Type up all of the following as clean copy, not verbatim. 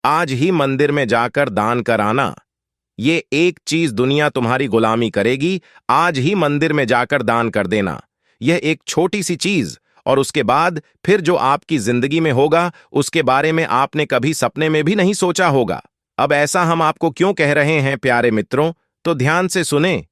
आज ही मंदिर में जाकर दान कराना। ये एक चीज दुनिया तुम्हारी गुलामी करेगी, आज ही मंदिर में जाकर दान कर देना। यह एक छोटी सी चीज, और उसके बाद फिर जो आपकी जिंदगी में होगा उसके बारे में आपने कभी सपने में भी नहीं सोचा होगा। अब ऐसा हम आपको क्यों कह रहे हैं प्यारे मित्रों, तो ध्यान से सुने।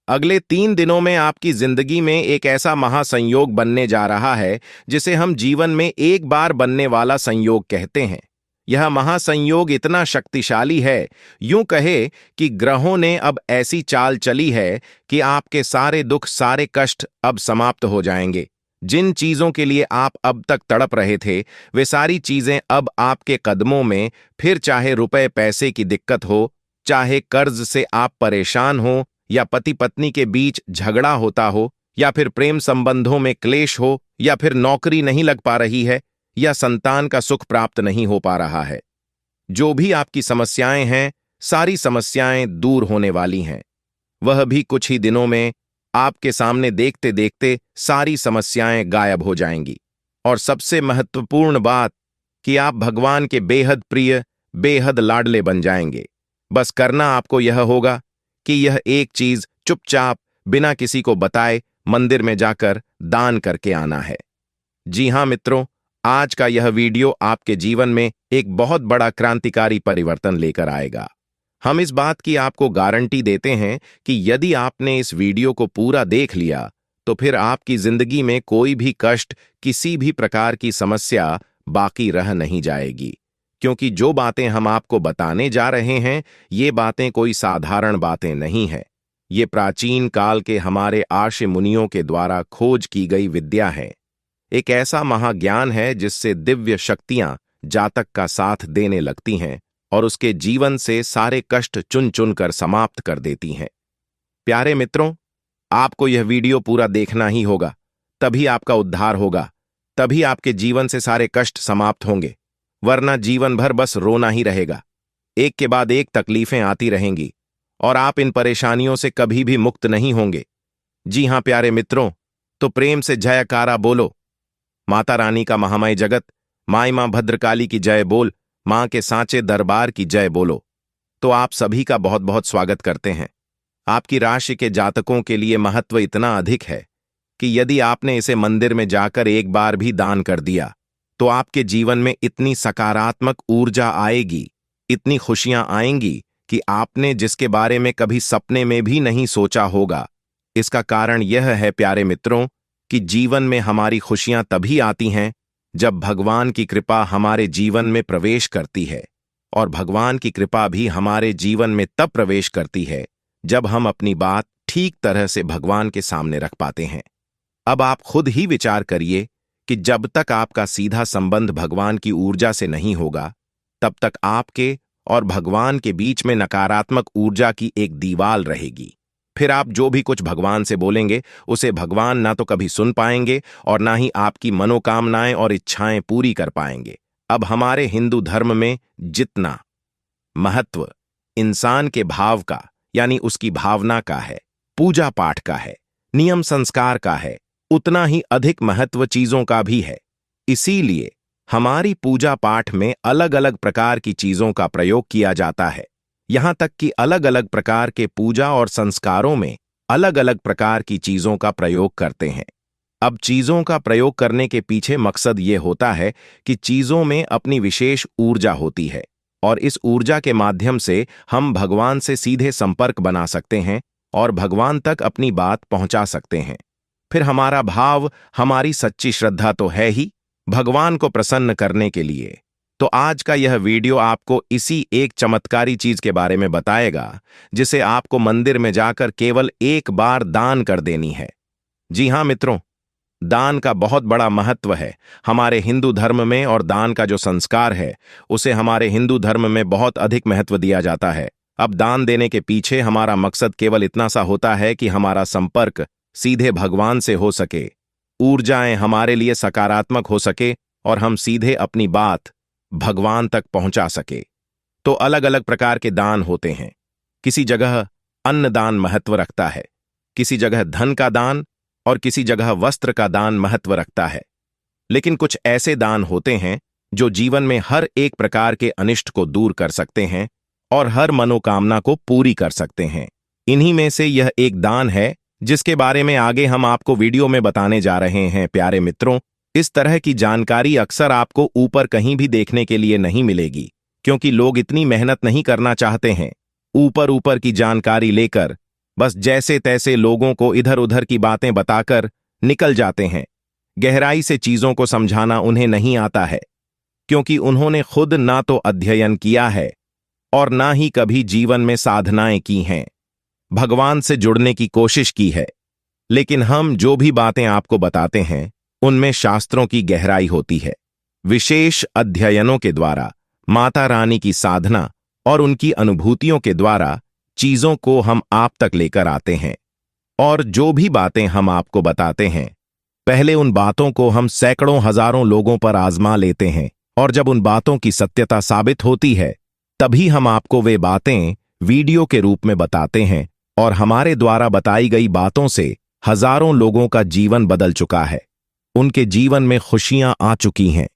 अगले 3 दिनों में आपकी जिंदगी में एक ऐसा महासंयोग बनने जा रहा है जिसे हम जीवन में एक बार बनने वाला संयोग कहते हैं। यह महासंयोग इतना शक्तिशाली है, यूं कहे कि ग्रहों ने अब ऐसी चाल चली है कि आपके सारे दुख, सारे कष्ट अब समाप्त हो जाएंगे। जिन चीजों के लिए आप अब तक तड़प रहे थे, वे सारी चीजें अब आपके कदमों में। फिर चाहे रुपए पैसे की दिक्कत हो, चाहे कर्ज से आप परेशान हो, या पति पत्नी के बीच झगड़ा होता हो, या फिर प्रेम संबंधों में क्लेश हो, या फिर नौकरी नहीं लग पा रही है, या संतान का सुख प्राप्त नहीं हो पा रहा है। जो भी आपकी समस्याएं हैं, सारी समस्याएं दूर होने वाली हैं। वह भी कुछ ही दिनों में। आपके सामने देखते देखते सारी समस्याएं गायब हो जाएंगी। और सबसे महत्वपूर्ण बात कि आप भगवान के बेहद प्रिय, बेहद लाडले बन जाएंगे। बस करना आपको यह होगा कि यह एक चीज चुपचाप बिना किसी को बताए मंदिर में जाकर दान करके आना है। जी हां मित्रों, आज का यह वीडियो आपके जीवन में एक बहुत बड़ा क्रांतिकारी परिवर्तन लेकर आएगा। हम इस बात की आपको गारंटी देते हैं कि यदि आपने इस वीडियो को पूरा देख लिया तो फिर आपकी जिंदगी में कोई भी कष्ट, किसी भी प्रकार की समस्या बाकी रह नहीं जाएगी। क्योंकि जो बातें हम आपको बताने जा रहे हैं, ये बातें कोई साधारण बातें नहीं हैं। ये प्राचीन काल के हमारे आर्ष मुनियों के द्वारा खोज की गई विद्या है। एक ऐसा महाज्ञान है जिससे दिव्य शक्तियां जातक का साथ देने लगती हैं और उसके जीवन से सारे कष्ट चुन चुन कर समाप्त कर देती हैं। प्यारे मित्रों, आपको यह वीडियो पूरा देखना ही होगा, तभी आपका उद्धार होगा, तभी आपके जीवन से सारे कष्ट समाप्त होंगे। वरना जीवन भर बस रोना ही रहेगा। एक के बाद एक तकलीफें आती रहेंगी और आप इन परेशानियों से कभी भी मुक्त नहीं होंगे। जी हां प्यारे मित्रों, तो प्रेम से जयकारा बोलो। माता रानी का महामय जगत, माई मां भद्रकाली की जय बोल, मां के सांचे दरबार की जय बोलो। तो आप सभी का बहुत बहुत स्वागत करते हैं। आपकी राशि के जातकों के लिए महत्व इतना अधिक है कि यदि आपने इसे मंदिर में जाकर एक बार भी दान कर दिया तो आपके जीवन में इतनी सकारात्मक ऊर्जा आएगी, इतनी खुशियां आएंगी कि आपने जिसके बारे में कभी सपने में भी नहीं सोचा होगा। इसका कारण यह है प्यारे मित्रों कि जीवन में हमारी खुशियां तभी आती हैं जब भगवान की कृपा हमारे जीवन में प्रवेश करती है। और भगवान की कृपा भी हमारे जीवन में तब प्रवेश करती है जब हम अपनी बात ठीक तरह से भगवान के सामने रख पाते हैं। अब आप खुद ही विचार करिए कि जब तक आपका सीधा संबंध भगवान की ऊर्जा से नहीं होगा, तब तक आपके और भगवान के बीच में नकारात्मक ऊर्जा की एक दीवार रहेगी। फिर आप जो भी कुछ भगवान से बोलेंगे उसे भगवान ना तो कभी सुन पाएंगे और ना ही आपकी मनोकामनाएं और इच्छाएं पूरी कर पाएंगे। अब हमारे हिंदू धर्म में जितना महत्व इंसान के भाव का, यानी उसकी भावना का है, पूजा पाठ का है, नियम संस्कार का है, उतना ही अधिक महत्व चीजों का भी है। इसीलिए हमारी पूजा पाठ में अलग अलग प्रकार की चीजों का प्रयोग किया जाता है। यहां तक कि अलग अलग प्रकार के पूजा और संस्कारों में अलग अलग प्रकार की चीजों का प्रयोग करते हैं। अब चीजों का प्रयोग करने के पीछे मकसद ये होता है कि चीजों में अपनी विशेष ऊर्जा होती है और इस ऊर्जा के माध्यम से हम भगवान से सीधे संपर्क बना सकते हैं और भगवान तक अपनी बात पहुंचा सकते हैं। फिर हमारा भाव, हमारी सच्ची श्रद्धा तो है ही भगवान को प्रसन्न करने के लिए। तो आज का यह वीडियो आपको इसी एक चमत्कारी चीज के बारे में बताएगा जिसे आपको मंदिर में जाकर केवल एक बार दान कर देनी है। जी हां मित्रों, दान का बहुत बड़ा महत्व है हमारे हिंदू धर्म में और दान का जो संस्कार है उसे हमारे हिंदू धर्म में बहुत अधिक महत्व दिया जाता है। अब दान देने के पीछे हमारा मकसद केवल इतना सा होता है कि हमारा संपर्क सीधे भगवान से हो सके, ऊर्जाएं हमारे लिए सकारात्मक हो सके और हम सीधे अपनी बात भगवान तक पहुंचा सके। तो अलग अलग प्रकार के दान होते हैं। किसी जगह अन्न दान महत्व रखता है, किसी जगह धन का दान और किसी जगह वस्त्र का दान महत्व रखता है। लेकिन कुछ ऐसे दान होते हैं जो जीवन में हर एक प्रकार के अनिष्ट को दूर कर सकते हैं और हर मनोकामना को पूरी कर सकते हैं। इन्हीं में से यह एक दान है जिसके बारे में आगे हम आपको वीडियो में बताने जा रहे हैं। प्यारे मित्रों, इस तरह की जानकारी अक्सर आपको ऊपर कहीं भी देखने के लिए नहीं मिलेगी, क्योंकि लोग इतनी मेहनत नहीं करना चाहते हैं। ऊपर ऊपर की जानकारी लेकर बस जैसे तैसे लोगों को इधर उधर की बातें बताकर निकल जाते हैं। गहराई से चीजों को समझाना उन्हें नहीं आता है, क्योंकि उन्होंने खुद ना तो अध्ययन किया है और ना ही कभी जीवन में साधनाएं की हैं, भगवान से जुड़ने की कोशिश की है। लेकिन हम जो भी बातें आपको बताते हैं उनमें शास्त्रों की गहराई होती है। विशेष अध्ययनों के द्वारा, माता रानी की साधना और उनकी अनुभूतियों के द्वारा चीजों को हम आप तक लेकर आते हैं। और जो भी बातें हम आपको बताते हैं, पहले उन बातों को हम सैकड़ों हजारों लोगों पर आजमा लेते हैं, और जब उन बातों की सत्यता साबित होती है तभी हम आपको वे बातें वीडियो के रूप में बताते हैं। और हमारे द्वारा बताई गई बातों से हजारों लोगों का जीवन बदल चुका है, उनके जीवन में खुशियां आ चुकी हैं।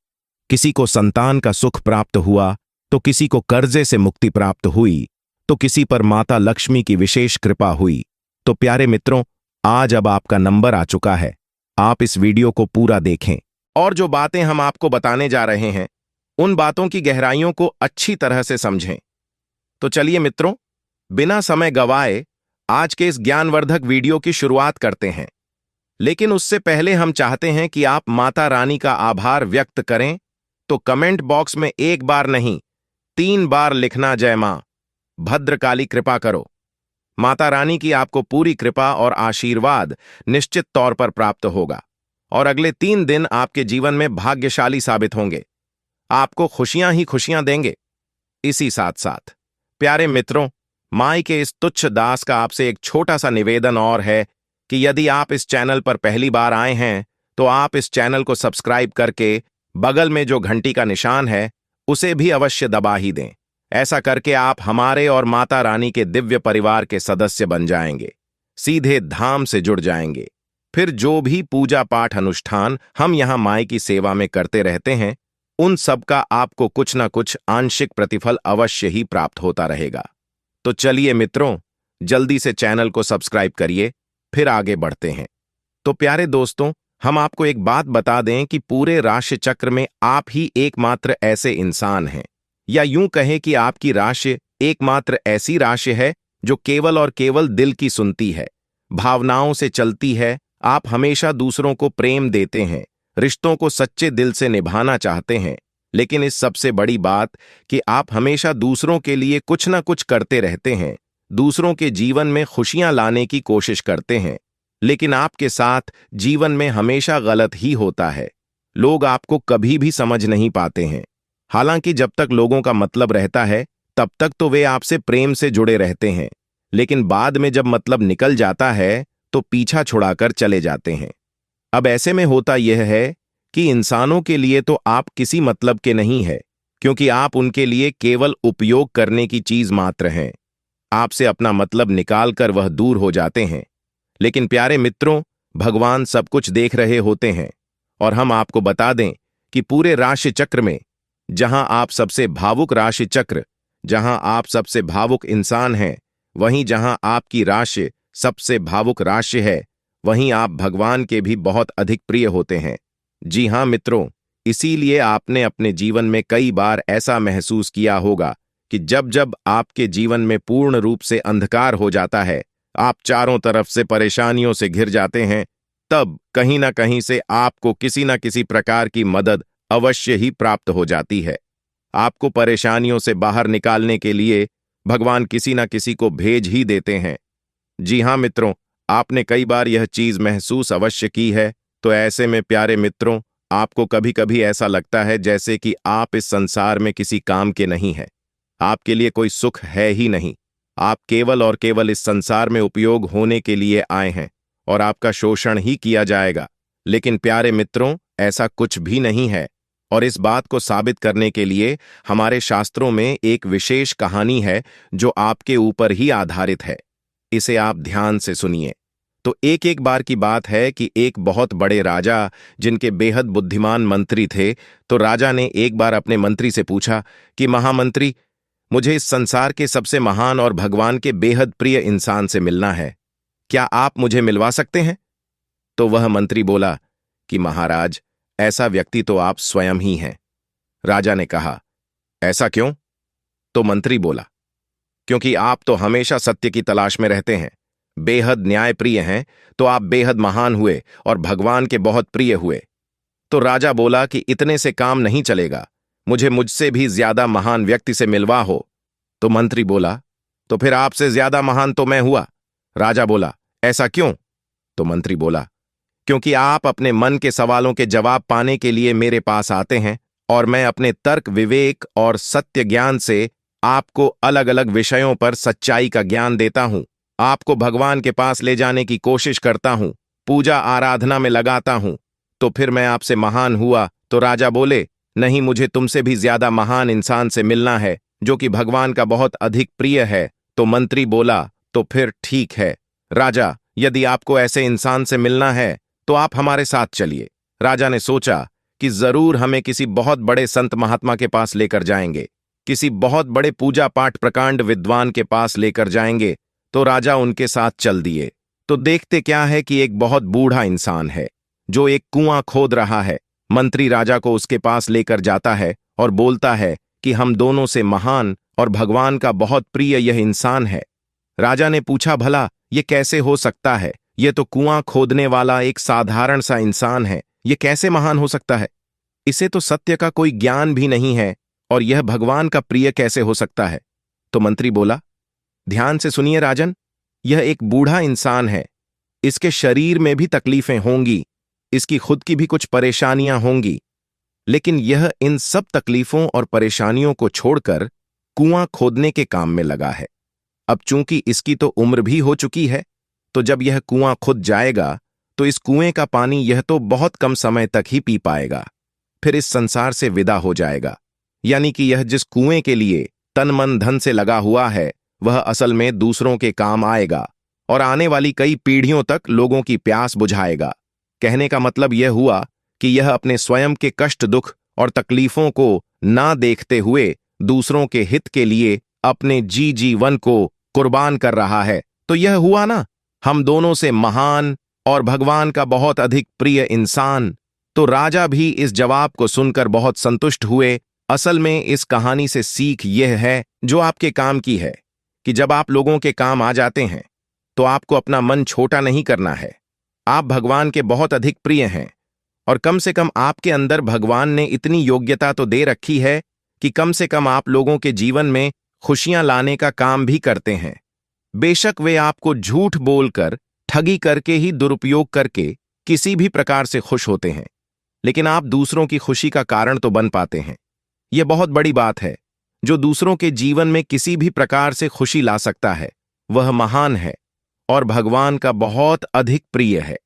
किसी को संतान का सुख प्राप्त हुआ, तो किसी को कर्जे से मुक्ति प्राप्त हुई, तो किसी पर माता लक्ष्मी की विशेष कृपा हुई। तो प्यारे मित्रों, आज अब आपका नंबर आ चुका है, आप इस वीडियो को पूरा देखें और जो बातें हम आपको बताने जा रहे हैं उन बातों की गहराइयों को अच्छी तरह से समझें। तो चलिए मित्रों, बिना समय गवाए आज के इस ज्ञानवर्धक वीडियो की शुरुआत करते हैं। लेकिन उससे पहले हम चाहते हैं कि आप माता रानी का आभार व्यक्त करें, तो कमेंट बॉक्स में एक बार नहीं 3 बार लिखना, जय मां भद्रकाली कृपा करो। माता रानी की आपको पूरी कृपा और आशीर्वाद निश्चित तौर पर प्राप्त होगा और अगले 3 दिन आपके जीवन में भाग्यशाली साबित होंगे, आपको खुशियां ही खुशियां देंगे। इसी साथ साथ प्यारे मित्रों, माई के इस तुच्छ दास का आपसे एक छोटा सा निवेदन और है कि यदि आप इस चैनल पर पहली बार आए हैं तो आप इस चैनल को सब्सक्राइब करके बगल में जो घंटी का निशान है उसे भी अवश्य दबा ही दें। ऐसा करके आप हमारे और माता रानी के दिव्य परिवार के सदस्य बन जाएंगे, सीधे धाम से जुड़ जाएंगे। फिर जो भी पूजा पाठ अनुष्ठान हम यहां माई की सेवा में करते रहते हैं, उन सब का आपको कुछ न कुछ आंशिक प्रतिफल अवश्य ही प्राप्त होता रहेगा। तो चलिए मित्रों, जल्दी से चैनल को सब्सक्राइब करिए, फिर आगे बढ़ते हैं। तो प्यारे दोस्तों, हम आपको एक बात बता दें कि पूरे राशि चक्र में आप ही एकमात्र ऐसे इंसान हैं, या यूं कहें कि आपकी राशि एकमात्र ऐसी राशि है जो केवल और केवल दिल की सुनती है, भावनाओं से चलती है। आप हमेशा दूसरों को प्रेम देते हैं, रिश्तों को सच्चे दिल से निभाना चाहते हैं, लेकिन इस सबसे बड़ी बात कि आप हमेशा दूसरों के लिए कुछ ना कुछ करते रहते हैं, दूसरों के जीवन में खुशियां लाने की कोशिश करते हैं, लेकिन आपके साथ जीवन में हमेशा गलत ही होता है। लोग आपको कभी भी समझ नहीं पाते हैं। हालांकि जब तक लोगों का मतलब रहता है तब तक तो वे आपसे प्रेम से जुड़े रहते हैं, लेकिन बाद में जब मतलब निकल जाता है तो पीछा छुड़ाकर चले जाते हैं। अब ऐसे में होता यह है कि इंसानों के लिए तो आप किसी मतलब के नहीं है, क्योंकि आप उनके लिए केवल उपयोग करने की चीज मात्र हैं। आपसे अपना मतलब निकालकर वह दूर हो जाते हैं। लेकिन प्यारे मित्रों, भगवान सब कुछ देख रहे होते हैं, और हम आपको बता दें कि पूरे राशि चक्र में जहां आप सबसे भावुक राशि चक्र, जहां आप सबसे भावुक इंसान हैं, वहीं जहां आपकी राशि सबसे भावुक राशि है, वहीं आप भगवान के भी बहुत अधिक प्रिय होते हैं। जी हां मित्रों, इसीलिए आपने अपने जीवन में कई बार ऐसा महसूस किया होगा कि जब जब आपके जीवन में पूर्ण रूप से अंधकार हो जाता है, आप चारों तरफ से परेशानियों से घिर जाते हैं, तब कहीं ना कहीं से आपको किसी न किसी प्रकार की मदद अवश्य ही प्राप्त हो जाती है। आपको परेशानियों से बाहर निकालने के लिए भगवान किसी न किसी को भेज ही देते हैं। जी हां मित्रों, आपने कई बार यह चीज महसूस अवश्य की है। तो ऐसे में प्यारे मित्रों, आपको कभी कभी ऐसा लगता है जैसे कि आप इस संसार में किसी काम के नहीं हैं, आपके लिए कोई सुख है ही नहीं, आप केवल और केवल इस संसार में उपयोग होने के लिए आए हैं और आपका शोषण ही किया जाएगा। लेकिन प्यारे मित्रों, ऐसा कुछ भी नहीं है, और इस बात को साबित करने के लिए हमारे शास्त्रों में एक विशेष कहानी है जो आपके ऊपर ही आधारित है। इसे आप ध्यान से सुनिए। तो एक एक बार की बात है कि एक बहुत बड़े राजा जिनके बेहद बुद्धिमान मंत्री थे, तो राजा ने एक बार अपने मंत्री से पूछा कि महामंत्री, मुझे इस संसार के सबसे महान और भगवान के बेहद प्रिय इंसान से मिलना है, क्या आप मुझे मिलवा सकते हैं? तो वह मंत्री बोला कि महाराज, ऐसा व्यक्ति तो आप स्वयं ही हैं। राजा ने कहा, ऐसा क्यों? तो मंत्री बोला, क्योंकि आप तो हमेशा सत्य की तलाश में रहते हैं, बेहद न्यायप्रिय हैं, तो आप बेहद महान हुए और भगवान के बहुत प्रिय हुए। तो राजा बोला कि इतने से काम नहीं चलेगा, मुझे मुझसे भी ज्यादा महान व्यक्ति से मिलवा हो। तो मंत्री बोला, तो फिर आपसे ज्यादा महान तो मैं हुआ। राजा बोला, ऐसा क्यों? तो मंत्री बोला, क्योंकि आप अपने मन के सवालों के जवाब पाने के लिए मेरे पास आते हैं और मैं अपने तर्क, विवेक और सत्य ज्ञान से आपको अलग अलग विषयों पर सच्चाई का ज्ञान देता हूं, आपको भगवान के पास ले जाने की कोशिश करता हूं, पूजा आराधना में लगाता हूं, तो फिर मैं आपसे महान हुआ। तो राजा बोले, नहीं, मुझे तुमसे भी ज्यादा महान इंसान से मिलना है जो कि भगवान का बहुत अधिक प्रिय है। तो मंत्री बोला, तो फिर ठीक है राजा, यदि आपको ऐसे इंसान से मिलना है तो आप हमारे साथ चलिए। राजा ने सोचा कि जरूर हमें किसी बहुत बड़े संत महात्मा के पास लेकर जाएंगे, किसी बहुत बड़े पूजा पाठ प्रकांड विद्वान के पास लेकर जाएंगे। तो राजा उनके साथ चल दिए। तो देखते क्या है कि एक बहुत बूढ़ा इंसान है जो एक कुआं खोद रहा है। मंत्री राजा को उसके पास लेकर जाता है और बोलता है कि हम दोनों से महान और भगवान का बहुत प्रिय यह इंसान है। राजा ने पूछा, भला ये कैसे हो सकता है? ये तो कुआं खोदने वाला एक साधारण सा इंसान है, ये कैसे महान हो सकता है? इसे तो सत्य का कोई ज्ञान भी नहीं है और यह भगवान का प्रिय कैसे हो सकता है? तो मंत्री बोला, ध्यान से सुनिए राजन, यह एक बूढ़ा इंसान है, इसके शरीर में भी तकलीफें होंगी, इसकी खुद की भी कुछ परेशानियां होंगी, लेकिन यह इन सब तकलीफों और परेशानियों को छोड़कर कुआं खोदने के काम में लगा है। अब चूंकि इसकी तो उम्र भी हो चुकी है, तो जब यह कुआं खुद जाएगा तो इस कुएं का पानी यह तो बहुत कम समय तक ही पी पाएगा, फिर इस संसार से विदा हो जाएगा। यानी कि यह जिस कुएं के लिए तन मन धन से लगा हुआ है, वह असल में दूसरों के काम आएगा और आने वाली कई पीढ़ियों तक लोगों की प्यास बुझाएगा। कहने का मतलब यह हुआ कि यह अपने स्वयं के कष्ट, दुख और तकलीफों को ना देखते हुए दूसरों के हित के लिए अपने जीवन को कुर्बान कर रहा है। तो यह हुआ ना, हम दोनों से महान और भगवान का बहुत अधिक प्रिय इंसान। तो राजा भी इस जवाब को सुनकर बहुत संतुष्ट हुए। असल में इस कहानी से सीख यह है जो आपके काम की है कि जब आप लोगों के काम आ जाते हैं तो आपको अपना मन छोटा नहीं करना है। आप भगवान के बहुत अधिक प्रिय हैं और कम से कम आपके अंदर भगवान ने इतनी योग्यता तो दे रखी है कि कम से कम आप लोगों के जीवन में खुशियां लाने का काम भी करते हैं। बेशक वे आपको झूठ बोलकर, ठगी करके ही, दुरुपयोग करके किसी भी प्रकार से खुश होते हैं, लेकिन आप दूसरों की खुशी का कारण तो बन पाते हैं। यह बहुत बड़ी बात है। जो दूसरों के जीवन में किसी भी प्रकार से खुशी ला सकता है वह महान है और भगवान का बहुत अधिक प्रिय है।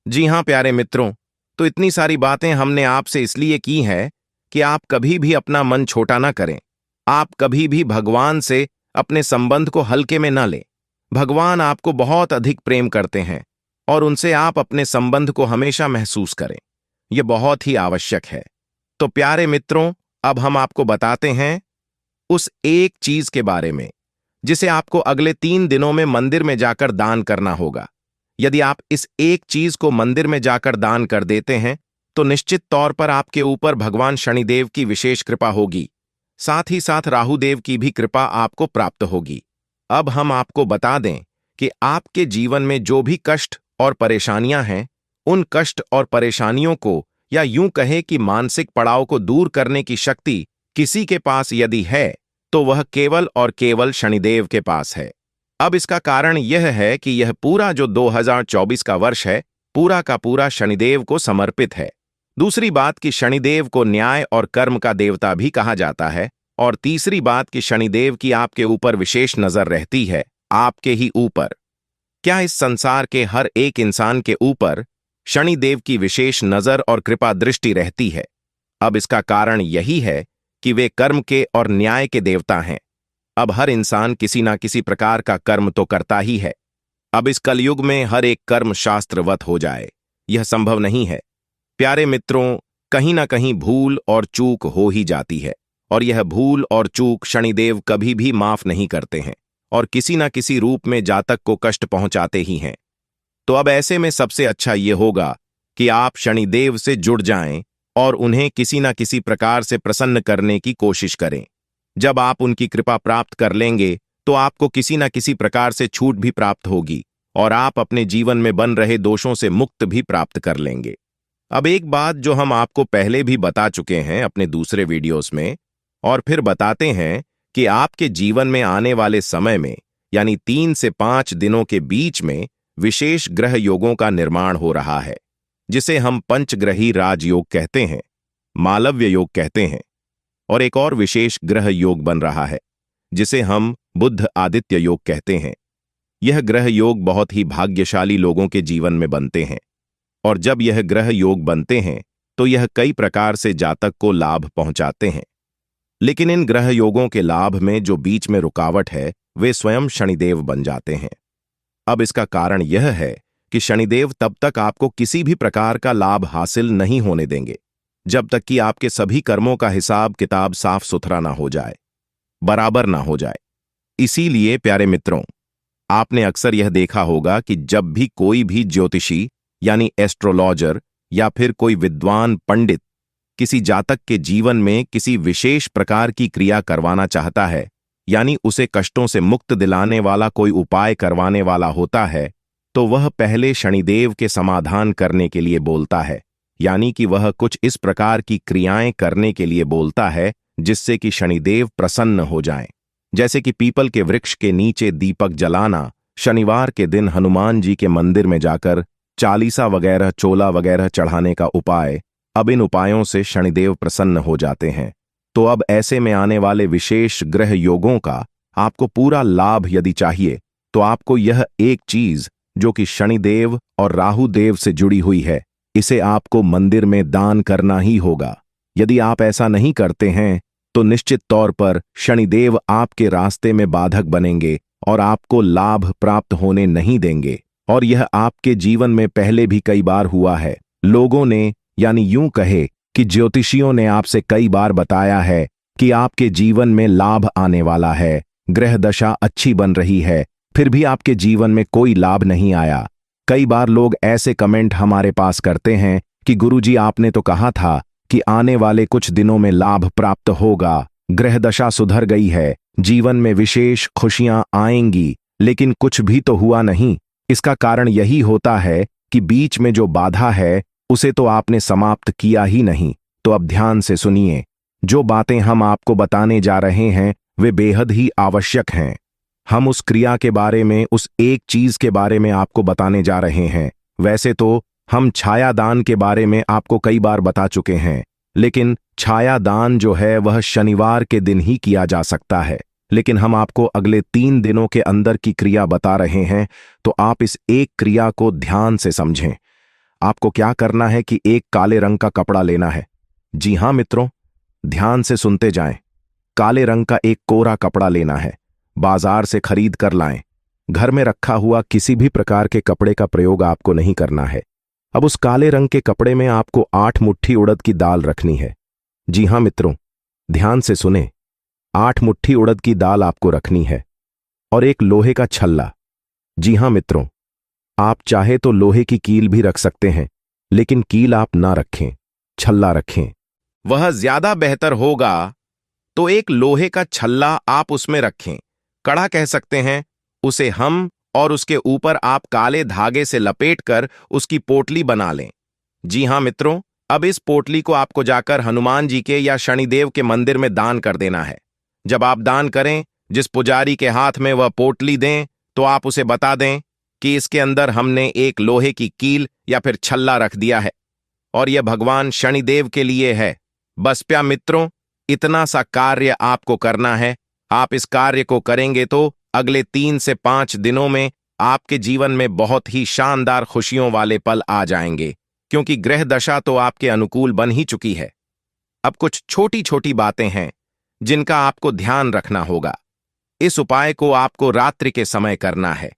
जी हां प्यारे मित्रों, तो इतनी सारी बातें हमने आपसे इसलिए की है कि आप कभी भी अपना मन छोटा ना करें। आप कभी भी भगवान से अपने संबंध को हल्के में ना लें। भगवान आपको बहुत अधिक प्रेम करते हैं और उनसे आप अपने संबंध को हमेशा महसूस करें। यह बहुत ही आवश्यक है। तो प्यारे मित्रों, अब हम आपको बताते हैं उस एक चीज के बारे में जिसे आपको अगले 3 दिनों में मंदिर में जाकर दान करना होगा। यदि आप इस एक चीज को मंदिर में जाकर दान कर देते हैं तो निश्चित तौर पर आपके ऊपर भगवान शनिदेव की विशेष कृपा होगी, साथ ही साथ राहुदेव की भी कृपा आपको प्राप्त होगी। अब हम आपको बता दें कि आपके जीवन में जो भी कष्ट और परेशानियां हैं, उन कष्ट और परेशानियों को, या यूं कहें कि मानसिक पड़ाव को दूर करने की शक्ति किसी के पास यदि है तो वह केवल और केवल शनिदेव के पास है। अब इसका कारण यह है कि यह पूरा जो 2024 का वर्ष है, पूरा का पूरा शनिदेव को समर्पित है। दूसरी बात कि शनिदेव को न्याय और कर्म का देवता भी कहा जाता है, और तीसरी बात कि शनिदेव की आपके ऊपर विशेष नजर रहती है, आपके ही ऊपर। क्या इस संसार के हर एक इंसान के ऊपर शनिदेव की विशेष नजर और कृपा दृष्टि रहती है? अब इसका कारण यही है कि वे कर्म के और न्याय के देवता हैं। अब हर इंसान किसी ना किसी प्रकार का कर्म तो करता ही है। अब इस कलयुग में हर एक कर्म शास्त्रवत हो जाए, यह संभव नहीं है। प्यारे मित्रों, कहीं ना कहीं भूल और चूक हो ही जाती है, और यह भूल और चूक शनिदेव कभी भी माफ नहीं करते हैं और किसी न किसी रूप में जातक को कष्ट पहुंचाते ही हैं। तो अब ऐसे में सबसे अच्छा ये होगा कि आप शनिदेव से जुड़ जाएं और उन्हें किसी न किसी प्रकार से प्रसन्न करने की कोशिश करें। जब आप उनकी कृपा प्राप्त कर लेंगे तो आपको किसी न किसी प्रकार से छूट भी प्राप्त होगी और आप अपने जीवन में बन रहे दोषों से मुक्त भी प्राप्त कर लेंगे। अब एक बात जो हम आपको पहले भी बता चुके हैं अपने दूसरे वीडियोस में, और फिर बताते हैं कि आपके जीवन में आने वाले समय में यानी 3 से 5 दिनों के बीच में विशेष ग्रह योगों का निर्माण हो रहा है, जिसे हम पंचग्रही राजयोग कहते हैं, मालव्य योग कहते हैं, और एक और विशेष ग्रह योग बन रहा है जिसे हम बुध आदित्य योग कहते हैं। यह ग्रह योग बहुत ही भाग्यशाली लोगों के जीवन में बनते हैं, और जब यह ग्रह योग बनते हैं तो यह कई प्रकार से जातक को लाभ पहुंचाते हैं। लेकिन इन ग्रह योगों के लाभ में जो बीच में रुकावट है वे स्वयं शनिदेव बन जाते हैं। अब इसका कारण यह है कि शनिदेव तब तक आपको किसी भी प्रकार का लाभ हासिल नहीं होने देंगे जब तक कि आपके सभी कर्मों का हिसाब किताब साफ सुथरा ना हो जाए, बराबर ना हो जाए। इसीलिए प्यारे मित्रों, आपने अक्सर यह देखा होगा कि जब भी कोई भी ज्योतिषी यानी एस्ट्रोलॉजर या फिर कोई विद्वान पंडित किसी जातक के जीवन में किसी विशेष प्रकार की क्रिया करवाना चाहता है, यानी उसे कष्टों से मुक्त दिलाने वाला कोई उपाय करवाने वाला होता है, तो वह पहले शनिदेव के समाधान करने के लिए बोलता है, यानी कि वह कुछ इस प्रकार की क्रियाएं करने के लिए बोलता है जिससे कि शनिदेव प्रसन्न हो जाएं। जैसे कि पीपल के वृक्ष के नीचे दीपक जलाना, शनिवार के दिन हनुमान जी के मंदिर में जाकर चालीसा वगैरह चोला वगैरह चढ़ाने का उपाय। अब इन उपायों से शनिदेव प्रसन्न हो जाते हैं। तो अब ऐसे में आने वाले विशेष ग्रह योगों का आपको पूरा लाभ यदि चाहिए तो आपको यह एक चीज जो कि शनिदेव और राहु देव से जुड़ी हुई है, इसे आपको मंदिर में दान करना ही होगा। यदि आप ऐसा नहीं करते हैं तो निश्चित तौर पर शनिदेव आपके रास्ते में बाधक बनेंगे और आपको लाभ प्राप्त होने नहीं देंगे। और यह आपके जीवन में पहले भी कई बार हुआ है। लोगों ने, यानी यूं कहे कि ज्योतिषियों ने आपसे कई बार बताया है कि आपके जीवन में लाभ आने वाला है, ग्रह दशा अच्छी बन रही है, फिर भी आपके जीवन में कोई लाभ नहीं आया। कई बार लोग ऐसे कमेंट हमारे पास करते हैं कि गुरुजी आपने तो कहा था कि आने वाले कुछ दिनों में लाभ प्राप्त होगा, ग्रह दशा सुधर गई है, जीवन में विशेष खुशियां आएंगी, लेकिन कुछ भी तो हुआ नहीं। इसका कारण यही होता है कि बीच में जो बाधा है उसे तो आपने समाप्त किया ही नहीं। तो अब ध्यान से सुनिए, जो बातें हम आपको बताने जा रहे हैं वे बेहद ही आवश्यक हैं। हम उस क्रिया के बारे में, उस एक चीज के बारे में आपको बताने जा रहे हैं। वैसे तो हम छाया दान के बारे में आपको कई बार बता चुके हैं, लेकिन छाया दान जो है वह शनिवार के दिन ही किया जा सकता है। लेकिन हम आपको अगले 3 दिनों के अंदर की क्रिया बता रहे हैं, तो आप इस एक क्रिया को ध्यान से समझें। आपको क्या करना है कि एक काले रंग का कपड़ा लेना है। जी हां मित्रों, ध्यान से सुनते जाएं। काले रंग का एक कोरा कपड़ा लेना है, बाजार से खरीद कर लाएं। घर में रखा हुआ किसी भी प्रकार के कपड़े का प्रयोग आपको नहीं करना है। अब उस काले रंग के कपड़े में आपको 8 मुट्ठी उड़द की दाल रखनी है। जी हां मित्रों, ध्यान से सुने, 8 मुट्ठी उड़द की दाल आपको रखनी है, और एक लोहे का छल्ला। जी हां मित्रों, आप चाहे तो लोहे की कील भी रख सकते हैं, लेकिन कील आप ना रखें, छल्ला रखें, वह ज्यादा बेहतर होगा। तो एक लोहे का छल्ला आप उसमें रखें, कड़ा कह सकते हैं उसे हम, और उसके ऊपर आप काले धागे से लपेटकर उसकी पोटली बना लें। जी हां मित्रों, अब इस पोटली को आपको जाकर हनुमान जी के या शनिदेव के मंदिर में दान कर देना है। जब आप दान करें, जिस पुजारी के हाथ में वह पोटली दें, तो आप उसे बता दें कि इसके अंदर हमने एक लोहे की कील या फिर छल्ला रख दिया है और यह भगवान शनिदेव के लिए है। बस प्या मित्रों, इतना सा कार्य आपको करना है। आप इस कार्य को करेंगे तो अगले 3 से 5 दिनों में आपके जीवन में बहुत ही शानदार खुशियों वाले पल आ जाएंगे, क्योंकि ग्रह दशा तो आपके अनुकूल बन ही चुकी है। अब कुछ छोटी छोटी बातें हैं जिनका आपको ध्यान रखना होगा। इस उपाय को आपको रात्रि के समय करना है,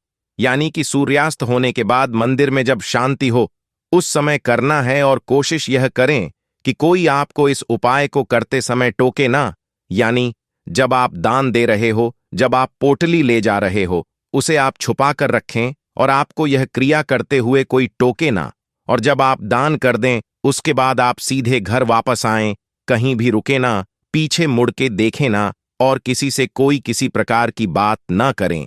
यानी कि सूर्यास्त होने के बाद मंदिर में जब शांति हो उस समय करना है। और कोशिश यह करें कि कोई आपको इस उपाय को करते समय टोके ना, यानी जब आप दान दे रहे हो, जब आप पोटली ले जा रहे हो, उसे आप छुपा कर रखें और आपको यह क्रिया करते हुए कोई टोके ना। और जब आप दान कर दें उसके बाद आप सीधे घर वापस आएं, कहीं भी रुके ना, पीछे मुड़ के देखें ना और किसी से कोई किसी प्रकार की बात ना करें।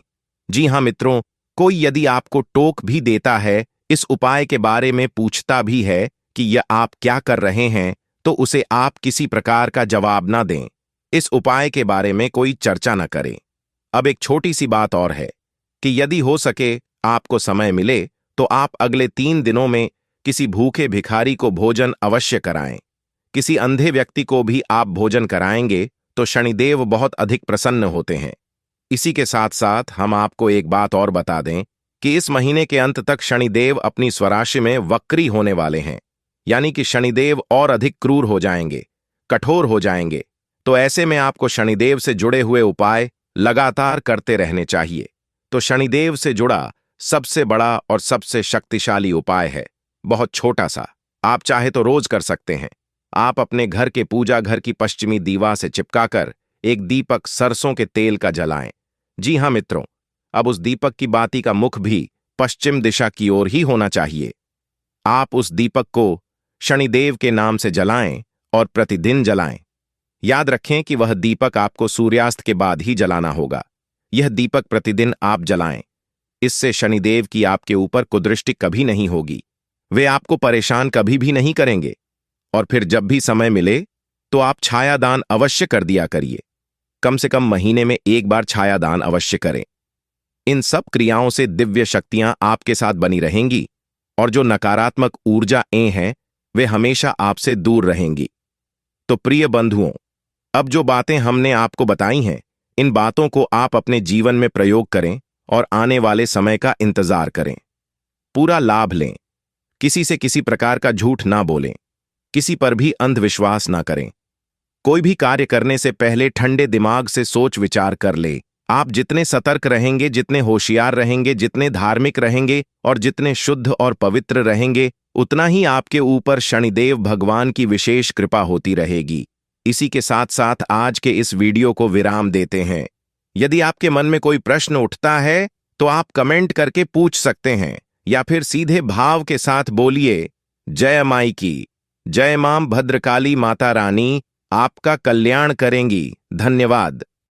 जी हाँ मित्रों, कोई यदि आपको टोक भी देता है, इस उपाय के बारे में पूछता भी है कि यह आप क्या कर रहे हैं, तो उसे आप किसी प्रकार का जवाब ना दें। इस उपाय के बारे में कोई चर्चा न करें। अब एक छोटी सी बात और है कि यदि हो सके, आपको समय मिले, तो आप अगले 3 दिनों में किसी भूखे भिखारी को भोजन अवश्य कराएं। किसी अंधे व्यक्ति को भी आप भोजन कराएंगे तो शनिदेव बहुत अधिक प्रसन्न होते हैं। इसी के साथ साथ हम आपको एक बात और बता दें कि इस महीने के अंत तक शनिदेव अपनी स्वराशि में वक्री होने वाले हैं, यानी कि शनिदेव और अधिक क्रूर हो जाएंगे, कठोर हो जाएंगे। तो ऐसे में आपको शनिदेव से जुड़े हुए उपाय लगातार करते रहने चाहिए। तो शनिदेव से जुड़ा सबसे बड़ा और सबसे शक्तिशाली उपाय है, बहुत छोटा सा, आप चाहे तो रोज कर सकते हैं। आप अपने घर के पूजा घर की पश्चिमी दीवार से चिपकाकर एक दीपक सरसों के तेल का जलाएं। जी हाँ मित्रों, अब उस दीपक की बाती का मुख भी पश्चिम दिशा की ओर ही होना चाहिए। आप उस दीपक को शनिदेव के नाम से जलाएं और प्रतिदिन जलाएं। याद रखें कि वह दीपक आपको सूर्यास्त के बाद ही जलाना होगा। यह दीपक प्रतिदिन आप जलाएं। इससे शनिदेव की आपके ऊपर कुदृष्टि कभी नहीं होगी, वे आपको परेशान कभी भी नहीं करेंगे। और फिर जब भी समय मिले तो आप छायादान अवश्य कर दिया करिए। कम से कम महीने में एक बार छायादान अवश्य करें। इन सब क्रियाओं से दिव्य शक्तियां आपके साथ बनी रहेंगी और जो नकारात्मक ऊर्जाएं हैं वे हमेशा आपसे दूर रहेंगी। तो प्रिय बंधुओं, अब जो बातें हमने आपको बताई हैं, इन बातों को आप अपने जीवन में प्रयोग करें और आने वाले समय का इंतजार करें। पूरा लाभ लें। किसी से किसी प्रकार का झूठ ना बोलें, किसी पर भी अंधविश्वास ना करें। कोई भी कार्य करने से पहले ठंडे दिमाग से सोच विचार कर ले। आप जितने सतर्क रहेंगे, जितने होशियार रहेंगे, जितने धार्मिक रहेंगे और जितने शुद्ध और पवित्र रहेंगे, उतना ही आपके ऊपर शनिदेव भगवान की विशेष कृपा होती रहेगी। इसी के साथ साथ आज के इस वीडियो को विराम देते हैं। यदि आपके मन में कोई प्रश्न उठता है तो आप कमेंट करके पूछ सकते हैं या फिर सीधे भाव के साथ बोलिए, जय माई की जय। मां भद्रकाली माता रानी आपका कल्याण करेंगी। धन्यवाद।